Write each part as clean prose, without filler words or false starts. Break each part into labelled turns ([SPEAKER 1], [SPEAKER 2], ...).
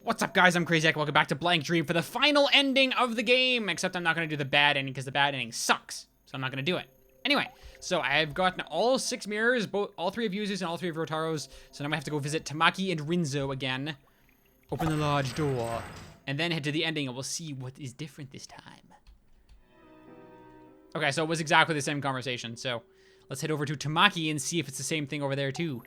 [SPEAKER 1] What's up, guys? I'm Craziac. Welcome back to Blank Dream for the final ending of the game. Except I'm not going to do the bad ending because the bad ending sucks. So I'm not going to do it. Anyway, so I've gotten all 6 mirrors, all 3 of Yuzu's and all 3 of Rotaro's. So now I have to go visit Tamaki and Rinzo again. Open the large door. And then head to the ending and we'll see what is different this time. Okay, so it was exactly the same conversation. So let's head over to Tamaki and see if it's the same thing over there too.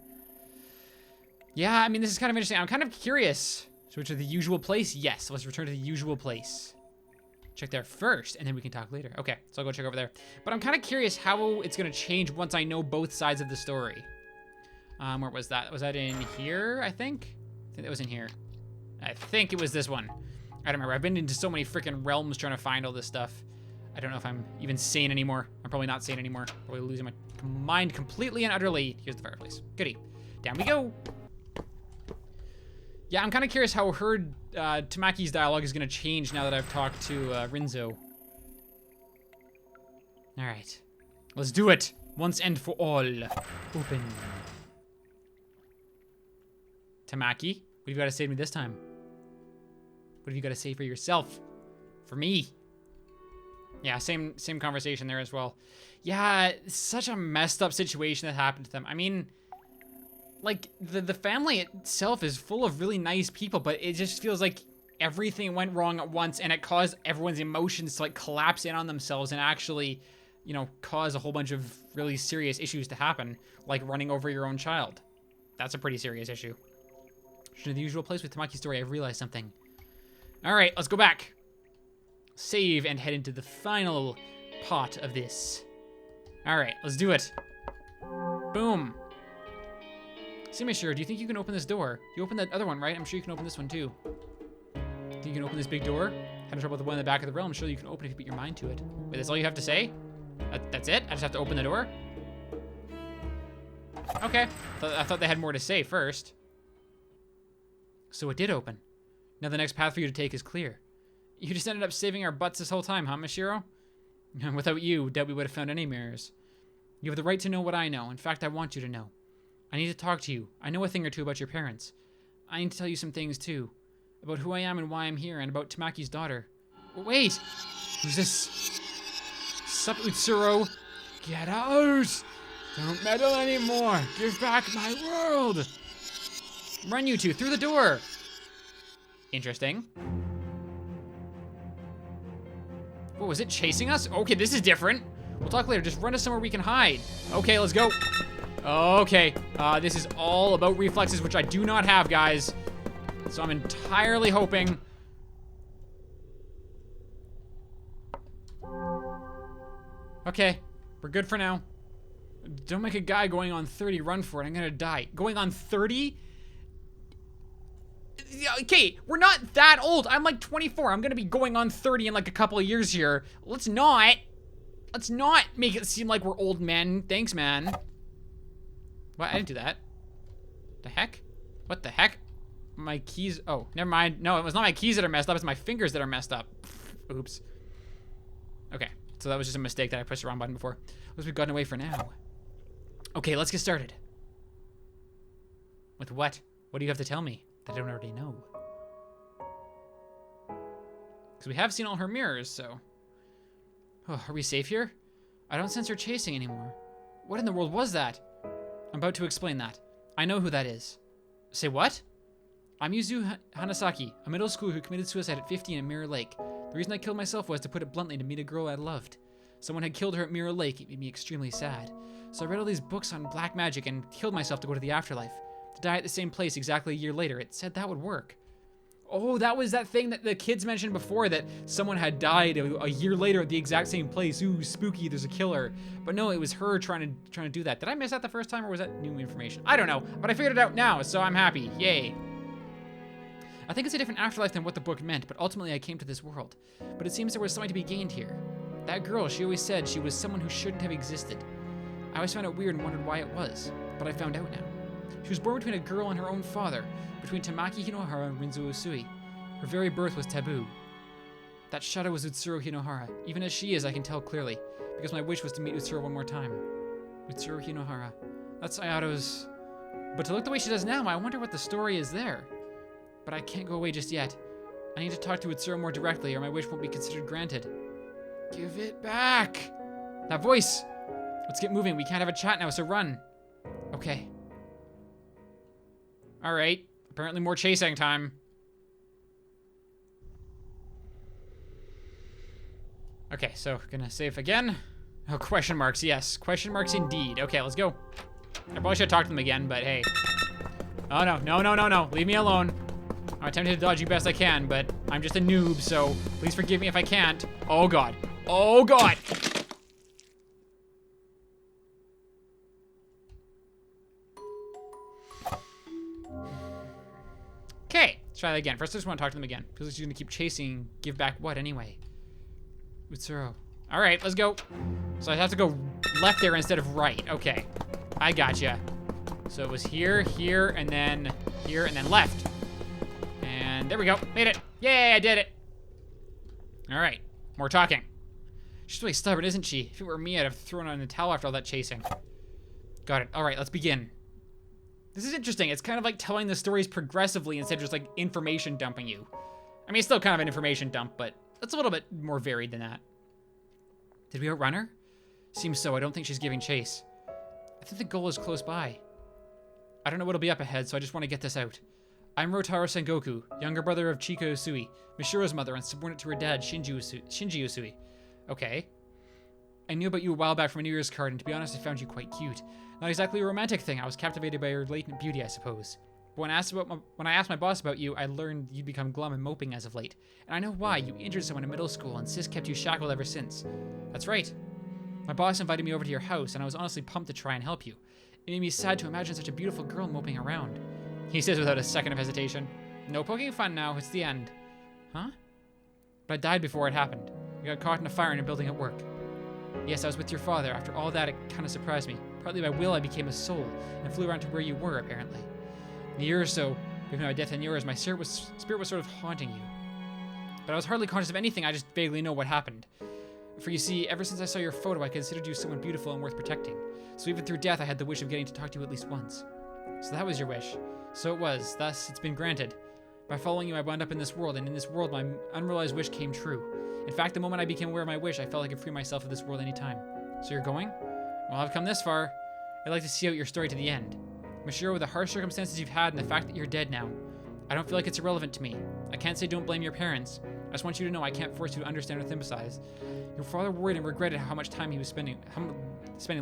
[SPEAKER 1] Yeah, I mean, this is kind of interesting. I'm kind of curious. Switch to the usual place? Yes, let's return to the usual place. Check there first, and then we can talk later. Okay, so I'll go check over there. But I'm kind of curious how it's going to change once I know both sides of the story. Where was that? Was that in here, I think? I think that was in here. I think it was this one. I don't remember. I've been into so many freaking realms trying to find all this stuff. I don't know if I'm even sane anymore. I'm probably not sane anymore. Probably losing my mind completely and utterly. Here's the fireplace. Goody. Down we go. Yeah, I'm kind of curious how her, Tamaki's dialogue is going to change now that I've talked to Rinzo. All right. Let's do it. Once and for all. Open. Tamaki, what have you got to say to me this time? What have you got to say for yourself? For me? Yeah, same conversation there as well. Yeah, it's such a messed up situation that happened to them. I mean, like, the family itself is full of really nice people, but it just feels like everything went wrong at once, and it caused everyone's emotions to, like, collapse in on themselves and actually, you know, cause a whole bunch of really serious issues to happen, like running over your own child. That's a pretty serious issue. To the usual place with Tamaki's story, I've realized something. All right, let's go back. Save and head into the final part of this. All right, let's do it. Boom. See, Monsieur, do you think you can open this door? You opened that other one, right? I'm sure you can open this one, too. Think you can open this big door? Having trouble with the one in the back of the realm. I'm sure you can open it if you put your mind to it. Wait, that's all you have to say? That's it? I just have to open the door? Okay. I thought they had more to say first. So it did open. Now the next path for you to take is clear. You just ended up saving our butts this whole time, huh, Mashiro? Without you, doubt we would have found any mirrors. You have the right to know what I know. In fact, I want you to know. I need to talk to you. I know a thing or two about your parents. I need to tell you some things, too. About who I am and why I'm here, and about Tamaki's daughter. Wait! Who's this? Sup, Utsuro? Get out! Don't meddle anymore! Give back my world! Run, you two, through the door! Interesting. What, was it chasing us? Okay, this is different. We'll talk later. Just run to somewhere we can hide. Okay, let's go. Okay, this is all about reflexes, which I do not have, guys. So I'm entirely hoping. Okay, we're good for now. Don't make a guy going on 30 run for it. I'm gonna die. Going on 30? Okay, we're not that old. I'm like 24. I'm gonna be going on 30 in like a couple of years here. Let's not make it seem like we're old men. Thanks, man. What? I didn't do that. The heck? What the heck? My keys. Oh, never mind. No, it was not my keys that are messed up. It's my fingers that are messed up. Oops. Okay, so that was just a mistake that I pressed the wrong button before. Looks we've gotten away for now. Okay, let's get started. With what? What do you have to tell me that I don't already know? Because we have seen all her mirrors, so. Oh, are we safe here? I don't sense her chasing anymore. What in the world was that? I'm about to explain that. I know who that is. Say what? I'm Yuzu Hanasaki, a middle schooler who committed suicide at 15 in Mirror Lake. The reason I killed myself was, to put it bluntly, to meet a girl I loved. Someone had killed her at Mirror Lake. It made me extremely sad. So I read all these books on black magic and killed myself to go to the afterlife. To die at the same place exactly a year later. It said that would work. Oh, that was that thing that the kids mentioned before, that someone had died a year later at the exact same place. Ooh, spooky, there's a killer. But no, it was her trying to do that. Did I miss that the first time, or was that new information? I don't know, but I figured it out now, so I'm happy. Yay. I think it's a different afterlife than what the book meant, but ultimately I came to this world. But it seems there was something to be gained here. That girl, she always said she was someone who shouldn't have existed. I always found it weird and wondered why it was, but I found out now. She was born between a girl and her own father, between Tamaki Hinohara and Rinzo Usui. Her very birth was taboo. That shadow was Utsuro Hinohara. Even as she is, I can tell clearly, because my wish was to meet Utsuro one more time. Utsuro Hinohara. That's Ayato's. But to look the way she does now, I wonder what the story is there. but I can't go away just yet. I need to talk to Utsuro more directly, or my wish won't be considered granted. Give it back! That voice! Let's get moving. We can't have a chat now, so run. Okay. Alright. Apparently more chasing time. Okay, so gonna save again. Oh, question marks, yes. Question marks indeed. Okay, let's go. I probably should talk to them again, but hey. Oh, no, no, no, no, no. Leave me alone. I'm attempting to dodge you best I can, but I'm just a noob, so please forgive me if I can't. Oh, God. Oh, God. Okay, let's try that again. First, I just want to talk to them again. Because she's going to keep chasing. Give back what, anyway? Utsuro. All right, let's go. So I have to go left there instead of right. Okay, I gotcha. So it was here, here, and then left. And there we go, made it. Yay, I did it. All right, more talking. She's really stubborn, isn't she? If it were me, I'd have thrown on the towel after all that chasing. Got it, all right, let's begin. This is interesting. It's kind of like telling the stories progressively instead of just like information dumping you. I mean, it's still kind of an information dump, but it's a little bit more varied than that. Did we outrun her? Seems so. I don't think she's giving chase. I think the goal is close by. I don't know what'll be up ahead, so I just want to get this out. I'm Rotaro Sengoku, younger brother of Chiko Usui, Mishiro's mother, and subordinate to her dad, Shinji Usui. Okay. I knew about you a while back from a New Year's card, and to be honest, I found you quite cute. Not exactly a romantic thing. I was captivated by your latent beauty, I suppose. But when I asked my boss about you, I learned you'd become glum and moping as of late. And I know why. You injured someone in middle school, and Sis kept you shackled ever since. That's right. My boss invited me over to your house, and I was honestly pumped to try and help you. It made me sad to imagine such a beautiful girl moping around. He says without a second of hesitation. No poking fun now. It's the end. Huh? But I died before it happened. I got caught in a fire in a building at work. Yes, I was with your father. After all that, it kind of surprised me. Partly by will, I became a soul, and flew around to where you were, apparently. In a year or so, between my death and yours, my spirit was sort of haunting you. But I was hardly conscious of anything, I just vaguely know what happened. For you see, ever since I saw your photo, I considered you someone beautiful and worth protecting. So even through death, I had the wish of getting to talk to you at least once. So that was your wish. So it was. Thus, it's been granted. By following you, I wound up in this world, and in this world, my unrealized wish came true. In fact, the moment I became aware of my wish, I felt I could free myself of this world anytime. So you're going? Well, I've come this far. I'd like to see out your story to the end. Mashiro, with the harsh circumstances you've had and the fact that you're dead now, I don't feel like it's irrelevant to me. I can't say don't blame your parents. I just want you to know I can't force you to understand or sympathize. Your father worried and regretted how much time he was spending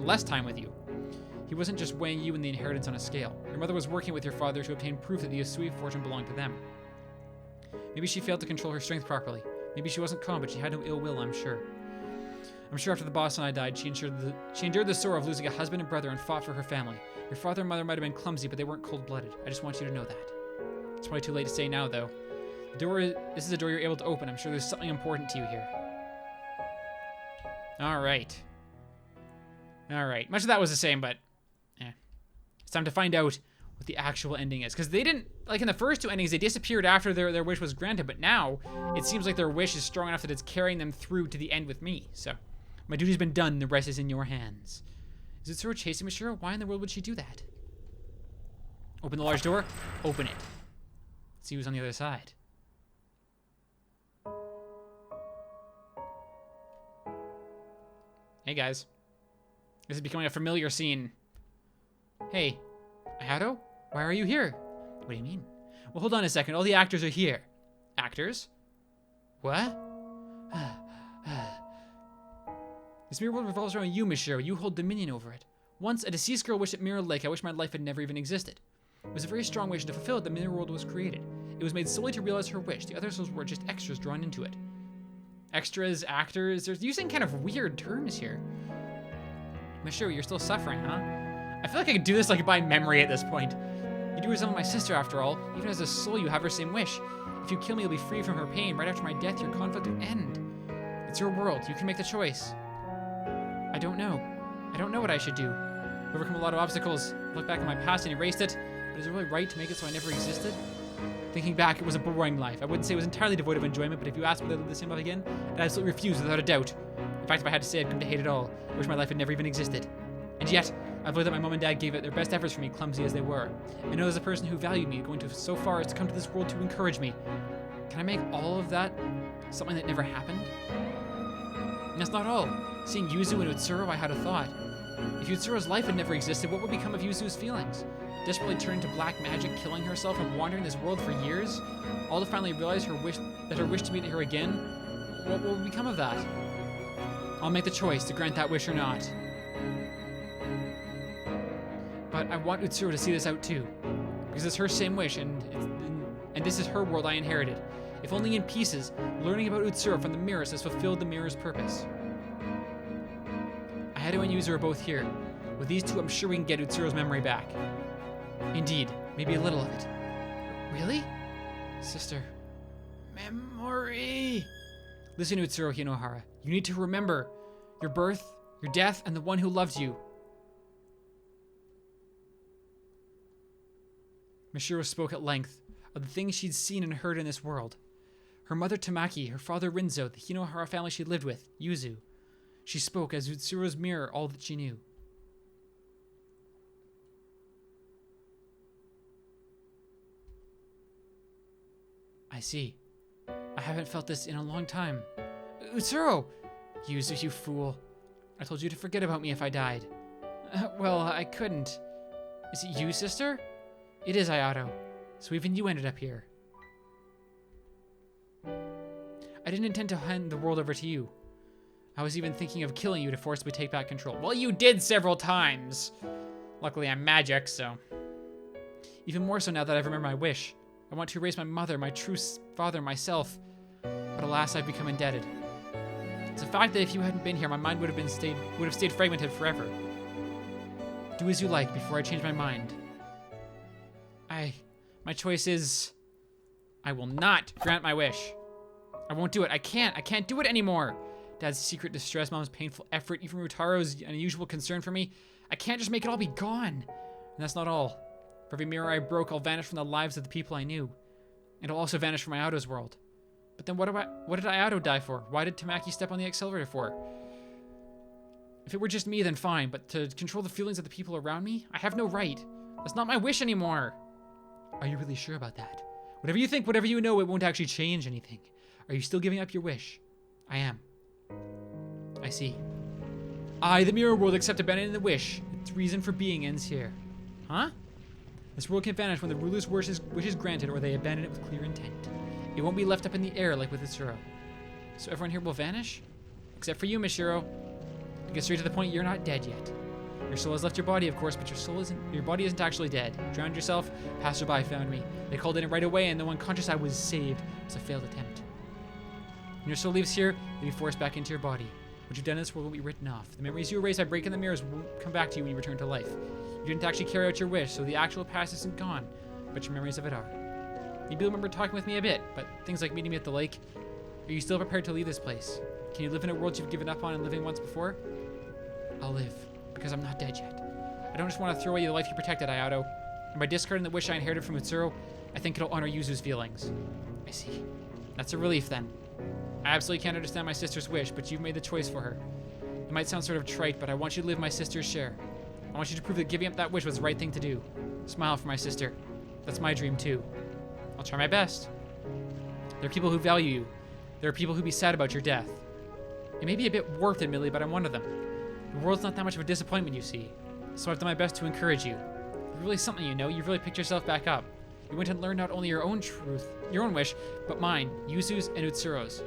[SPEAKER 1] less time with you. He wasn't just weighing you and the inheritance on a scale. Your mother was working with your father to obtain proof that the Usui fortune belonged to them. Maybe she failed to control her strength properly. Maybe she wasn't calm, but she had no ill will, I'm sure. I'm sure after the boss and I died, she endured the sorrow of losing a husband and brother and fought for her family. Your father and mother might have been clumsy, but they weren't cold-blooded. I just want you to know that. It's probably too late to say now, though. This is a door you're able to open. I'm sure there's something important to you here. All right. All right. Much of that was the same, but it's time to find out what the actual ending is. Because they didn't, like in the first two endings, they disappeared after their wish was granted, but now it seems like their wish is strong enough that it's carrying them through to the end with me. So my duty's been done. The rest is in your hands. Is Utsuro chasing Mishiro? Why in the world would she do that? Open the large door. Open it. Let's see who's on the other side. Hey guys. This is becoming a familiar scene. Hey, Hato? Why are you here? What do you mean? Well, hold on a second. All the actors are here. Actors? What? This mirror world revolves around you, Mishiro. You hold dominion over it. Once, a deceased girl wished at Mirror Lake. I wish my life had never even existed. It was a very strong wish, and to fulfill it, the mirror world was created. It was made solely to realize her wish. The others were just extras drawn into it. Extras, actors, they're using kind of weird terms here. Mishiro, you're still suffering, huh? I feel like I could do this like by memory at this point. You do resemble my sister after all. Even as a soul, you have her same wish. If you kill me, you'll be free from her pain. Right after my death, your conflict will end. It's your world. You can make the choice. I don't know. I don't know what I should do. I've overcome a lot of obstacles. Look back at my past and erased it. But is it really right to make it so I never existed? Thinking back, it was a boring life. I wouldn't say it was entirely devoid of enjoyment, but if you asked me whether I lived the same life again, I'd absolutely refuse without a doubt. In fact, if I had to say I'd come to hate it all, I wish my life had never even existed. And yet, I've learned that my mom and dad gave it their best efforts for me, clumsy as they were. I know there's a person who valued me, going to so far as to come to this world to encourage me. Can I make all of that something that never happened? And that's not all. Seeing Yuzu and Utsuro, I had a thought. If Utsuro's life had never existed, what would become of Yuzu's feelings? Desperately turning to black magic, killing herself, and wandering this world for years? All to finally realize her wish to meet her again? What will become of that? I'll make the choice to grant that wish or not. But I want Utsuro to see this out too. Because it's her same wish, and this is her world I inherited. If only in pieces, learning about Utsuro from the mirrors has fulfilled the mirror's purpose. Ayato and Yuzu are both here. With these two, I'm sure we can get Utsuro's memory back. Indeed, maybe a little of it. Really? Sister. Memory. Listen, Utsuro Hinohara. You need to remember your birth, your death, and the one who loved you. Mishiro spoke at length of the things she'd seen and heard in this world. Her mother Tamaki, her father Rinzo, the Hinohara family she lived with, Yuzu. She spoke as Utsuro's mirror all that she knew. I see. I haven't felt this in a long time. Utsuro! Yuzu, you fool. I told you to forget about me if I died. Well, I couldn't. Is it you, sister? It is, Ayato. So even you ended up here. I didn't intend to hand the world over to you. I was even thinking of killing you to forcibly take back control. Well, you did several times. Luckily, I'm magic, so. Even more so now that I've remembered my wish. I want to erase my mother, my true father, myself. But alas, I've become indebted. It's a fact that if you hadn't been here, my mind would have stayed fragmented forever. Do as you like before I change my mind. My choice is, I will not grant my wish. I won't do it. I can't do it anymore. Dad's secret distress, Mom's painful effort, even Rutaro's unusual concern for me. I can't just make it all be gone. And that's not all. For every mirror I broke, I'll vanish from the lives of the people I knew. And I'll also vanish from Ayato's world. But then what did Ayato die for? Why did Tamaki step on the accelerator for? If it were just me, then fine, but to control the feelings of the people around me? I have no right. That's not my wish anymore. Are you really sure about that? Whatever you think, whatever you know, it won't actually change anything. Are you still giving up your wish? I am. I see. I, the mirror world, accept abandoning the wish. Its reason for being ends here. Huh? This world can vanish when the ruler's wish is granted or they abandon it with clear intent. It won't be left up in the air like with Utsuro. So everyone here will vanish? Except for you, Mishiro. To get straight to the point, you're not dead yet. Your soul has left your body, of course, but your body isn't actually dead. Drowned yourself, passerby found me. They called in right away, and though unconscious, I was saved. It was a failed attempt. When your soul leaves here, you'll be forced back into your body. What you've done in this world will be written off. The memories you erase by breaking the mirrors won't come back to you when you return to life. You didn't actually carry out your wish, so the actual past isn't gone, but your memories of it are. Maybe you'll remember talking with me a bit, but things like meeting me at the lake. Are you still prepared to leave this place? Can you live in a world you've given up on and living once before? I'll live, because I'm not dead yet. I don't just want to throw away the life you protected, Ayato. And by discarding the wish I inherited from Utsuro, I think it'll honor Yuzu's feelings. I see. That's a relief, then. I absolutely can't understand my sister's wish, but you've made the choice for her. It might sound sort of trite, but I want you to live my sister's share. I want you to prove that giving up that wish was the right thing to do. Smile for my sister. That's my dream, too. I'll try my best. There are people who value you. There are people who be sad about your death. It may be a bit warped, admittedly, but I'm one of them. The world's not that much of a disappointment, you see. So I've done my best to encourage you. You're really something, you know. You've really picked yourself back up. You went and learned not only your own truth, your own wish, but mine, Yuzu's and Utsuro's.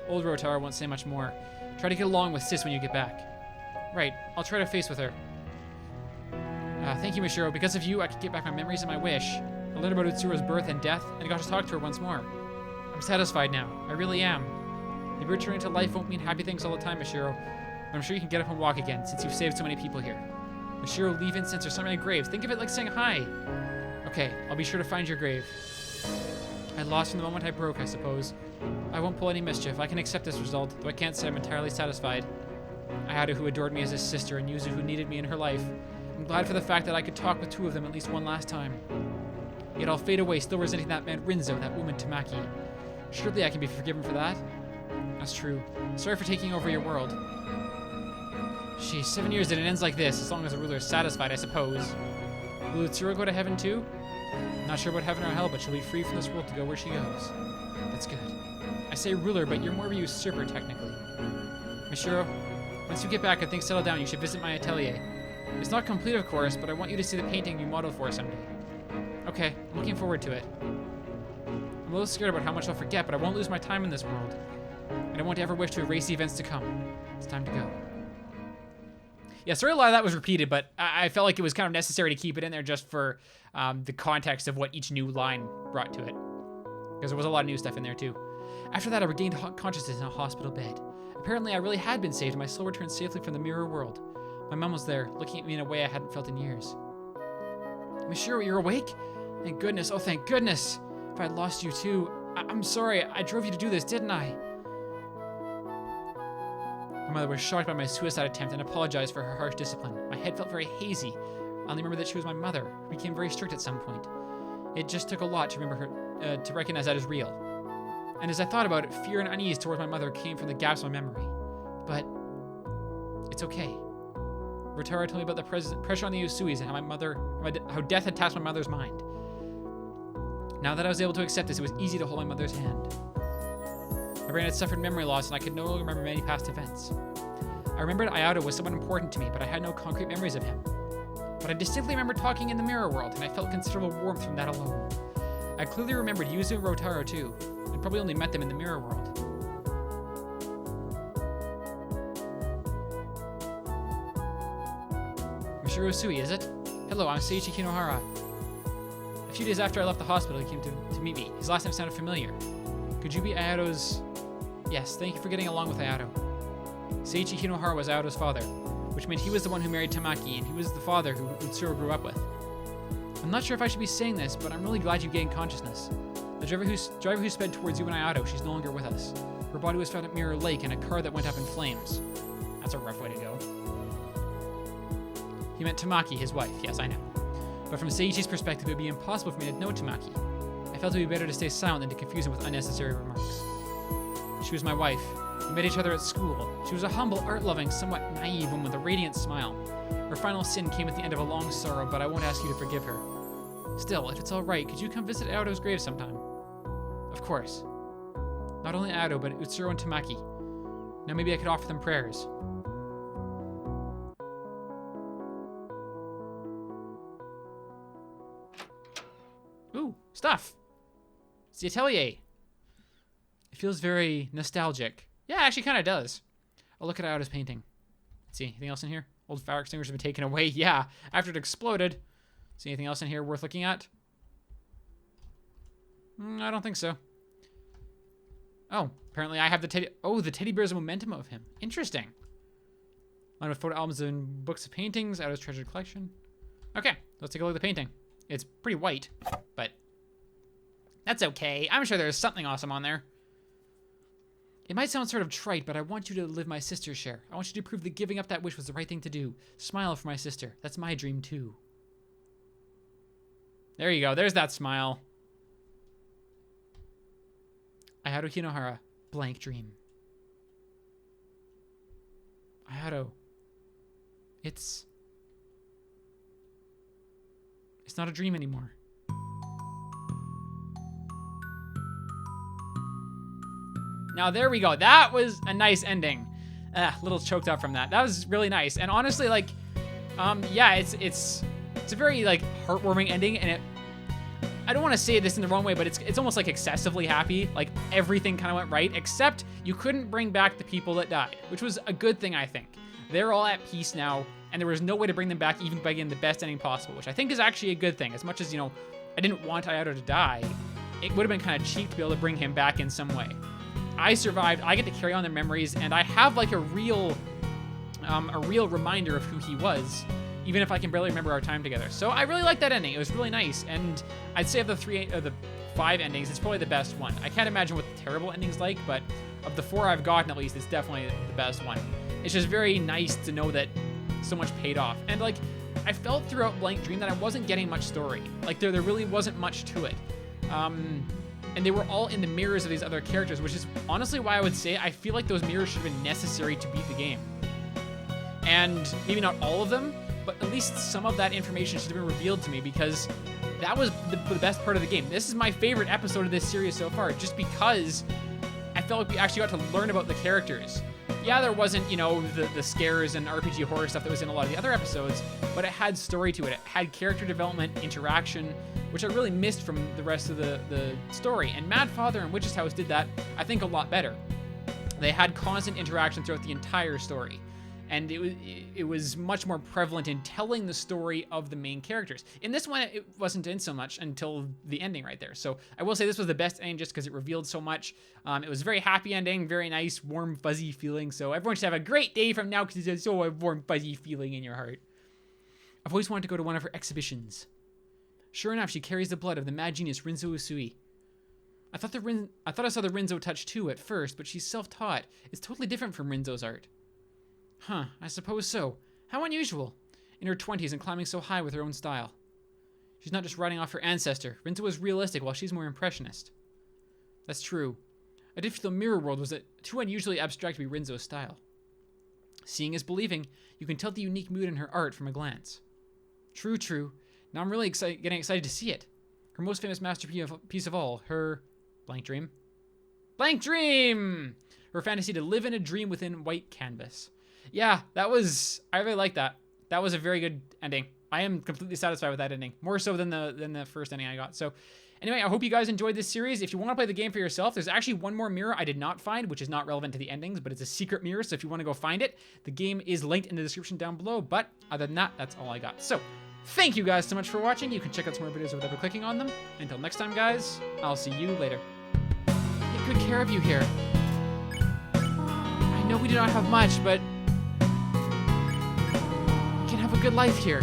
[SPEAKER 1] Old Rotaro won't say much more. Try to get along with Sis when you get back. Right, I'll try to face with her. Thank you, Mishiro. Because of you, I could get back my memories and my wish. I learned about Utsuro's birth and death, and I got to talk to her once more. I'm satisfied now. I really am. Maybe returning to life won't mean happy things all the time, Mishiro, but I'm sure you can get up and walk again, since you've saved so many people here. Mishiro, leave incense or something on your grave. Think of it like saying hi. Okay, I'll be sure to find your grave. I lost from the moment I broke, I suppose. I won't pull any mischief. I can accept this result, though I can't say I'm entirely satisfied. Ayato, who adored me as his sister, and Yuzu, who needed me in her life. I'm glad for the fact that I could talk with two of them at least one last time. Yet I'll fade away, still resenting that man Rinzo, that woman Tamaki. Surely I can be forgiven for that. That's true. Sorry for taking over your world. Sheesh, 7 years and it ends like this, as long as the ruler is satisfied, I suppose. Will Utsuro go to heaven too? Not sure about heaven or hell, but she'll be free from this world to go where she goes. That's good. I say ruler, but you're more of a usurper, technically. Mishiro, once you get back and things settle down, you should visit my atelier. It's not complete, of course, but I want you to see the painting you modeled for someday. Okay, I'm looking forward to it. I'm a little scared about how much I'll forget, but I won't lose my time in this world. And I won't ever wish to erase the events to come. It's time to go. Yeah, sorry a lot of that was repeated, but I felt like it was kind of necessary to keep it in there just for the context of what each new line brought to it. Because there was a lot of new stuff in there, too. After that, I regained consciousness in a hospital bed. Apparently, I really had been saved, and my soul returned safely from the mirror world. My mom was there, looking at me in a way I hadn't felt in years. Mishiro, you're awake? Thank goodness. Oh, thank goodness. If I'd lost you, too. I'm sorry. I drove you to do this, didn't I? My mother was shocked by my suicide attempt and apologized for her harsh discipline. My head felt very hazy. I only remember that she was my mother, who became very strict at some point. It just took a lot to remember her, to recognize that as real. And as I thought about it, fear and unease towards my mother came from the gaps in my memory. But it's okay. Rotaro told me about the pressure on the Usuis and how death had tasked my mother's mind. Now that I was able to accept this, it was easy to hold my mother's hand. My brain had suffered memory loss, and I could no longer remember many past events. I remembered Ayato was someone important to me, but I had no concrete memories of him. But I distinctly remember talking in the mirror world, and I felt considerable warmth from that alone. I clearly remembered Yuzu and Rotaro too, and probably only met them in the mirror world. Mishiro Usui, is it? Hello, I'm Seiichi Kinohara. A few days after I left the hospital, he came to meet me. His last name sounded familiar. Could you be Ayato's... Yes, thank you for getting along with Ayato. Seiichi Kinohara was Ayato's father, which meant he was the one who married Tamaki, and he was the father who Utsuro grew up with. I'm not sure if I should be saying this, but I'm really glad you gained consciousness. The driver who sped towards you and Ayato, she's no longer with us. Her body was found at Mirror Lake in a car that went up in flames. That's a rough way to go. He meant Tamaki, his wife. Yes, I know. But from Seiichi's perspective, it would be impossible for me to know Tamaki. I felt it would be better to stay silent than to confuse him with unnecessary remarks. She was my wife. We met each other at school. She was a humble, art-loving, somewhat naive woman with a radiant smile. Her final sin came at the end of a long sorrow, but I won't ask you to forgive her. Still, if it's all right, could you come visit Ayato's grave sometime? Of course. Not only Ayato, but Utsuro and Tamaki. Now maybe I could offer them prayers. Ooh, stuff. It's the atelier. It feels very nostalgic. Yeah, it actually kind of does. I'll look at Ayato's painting. Let's see, anything else in here? Old fire extinguisher has been taken away. Yeah, after it exploded. See anything else in here worth looking at? I don't think so. Oh, apparently I have the teddy... Oh, the teddy bear's a memento of him. Interesting. Line of photo albums and books of paintings, Ayato's treasured collection. Okay, let's take a look at the painting. It's pretty white, but that's okay. I'm sure there's something awesome on there. It might sound sort of trite, but I want you to live my sister's share. I want you to prove that giving up that wish was the right thing to do. Smile for my sister. That's my dream, too. There you go. There's that smile. Ayato Kinohara. Blank dream. Ayato. It's not a dream anymore. Now there we go. That was a nice ending. A little choked up from that. That was really nice. And honestly, like, yeah, it's a very like heartwarming ending, and I don't want to say this in the wrong way, but it's almost like excessively happy. Like everything kind of went right, except you couldn't bring back the people that died, which was a good thing, I think. They're all at peace now, and there was no way to bring them back even by getting the best ending possible, which I think is actually a good thing. As much as, you know, I didn't want Ayato to die, it would have been kind of cheap to be able to bring him back in some way. I survived, I get to carry on their memories, and I have like a real reminder of who he was, even if I can barely remember our time together. So I really like that ending. It was really nice, and I'd say of the 5 endings, it's probably the best one. I can't imagine what the terrible ending's like, but of the 4 I've gotten, at least, it's definitely the best one. It's just very nice to know that so much paid off. And like, I felt throughout Blank Dream that I wasn't getting much story. Like there really wasn't much to it. And they were all in the mirrors of these other characters, which is honestly why I would say I feel like those mirrors should have been necessary to beat the game. And maybe not all of them, but at least some of that information should have been revealed to me, because that was the best part of the game. This is my favorite episode of this series so far, just because I felt like we actually got to learn about the characters. Yeah, there wasn't, you know, the scares and RPG horror stuff that was in a lot of the other episodes, but it had story to it. It had character development, interaction, which I really missed from the rest of the story. And Mad Father and Witch's House did that, I think, a lot better. They had constant interaction throughout the entire story. And it was much more prevalent in telling the story of the main characters. In this one, it wasn't in so much until the ending right there. So I will say this was the best ending just because it revealed so much. It was a very happy ending, very nice, warm, fuzzy feeling. So everyone should have a great day from now because it's so a warm, fuzzy feeling in your heart. I've always wanted to go to one of her exhibitions. Sure enough, she carries the blood of the mad genius Rinzo Usui. I thought I saw the Rinzo touch too at first, but she's self-taught. It's totally different from Rinzo's art. Huh, I suppose so. How unusual. In her 20s and climbing so high with her own style. She's not just writing off her ancestor. Rinzo was realistic while she's more impressionist. That's true. I did feel the mirror world was too unusually abstract to be Rinzo's style. Seeing is believing. You can tell the unique mood in her art from a glance. True, true. Now I'm really getting excited to see it. Her most famous masterpiece of all, her blank dream. Blank dream! Her fantasy to live in a dream within white canvas. Yeah, I really like that. That was a very good ending. I am completely satisfied with that ending. More so than the first ending I got. So anyway, I hope you guys enjoyed this series. If you want to play the game for yourself, there's actually one more mirror I did not find, which is not relevant to the endings, but it's a secret mirror. So if you want to go find it, the game is linked in the description down below. But other than that, that's all I got. So thank you guys so much for watching. You can check out some more videos without ever clicking on them. Until next time, guys, I'll see you later. Take good care of you here. I know we do not have much, but have a good life here.